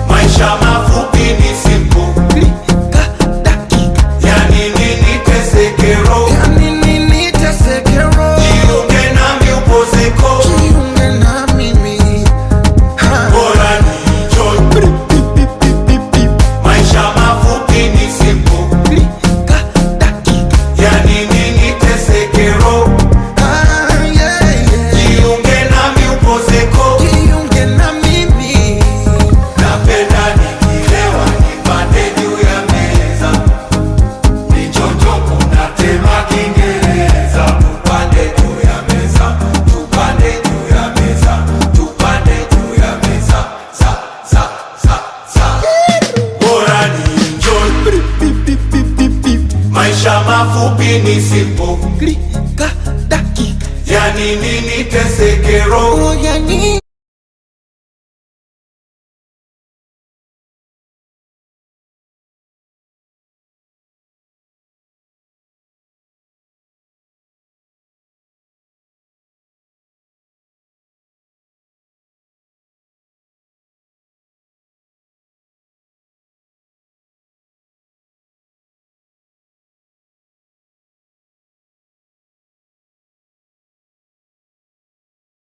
Maisha mafupi ni simple. Klika dakika. Yani nini tesekero? Yani nini tesekero? Jiunge nami upozeko. Jiunge na mimi. Bora ni enjoy. Maisha mafupi ni simple. Klika dakika. Yani nini tesekero? Jiunge nami upozeko. Jiunge na mimi. Napenda nikilewa nipande juu ya meza. Nichochoko natema Kiingereza. Tupande juu ya meza. Tupande juu ya meza. Tupande juu ya meza. Bora ni enjoy. Maisha mafupi ni simple. Klika dakika. Yani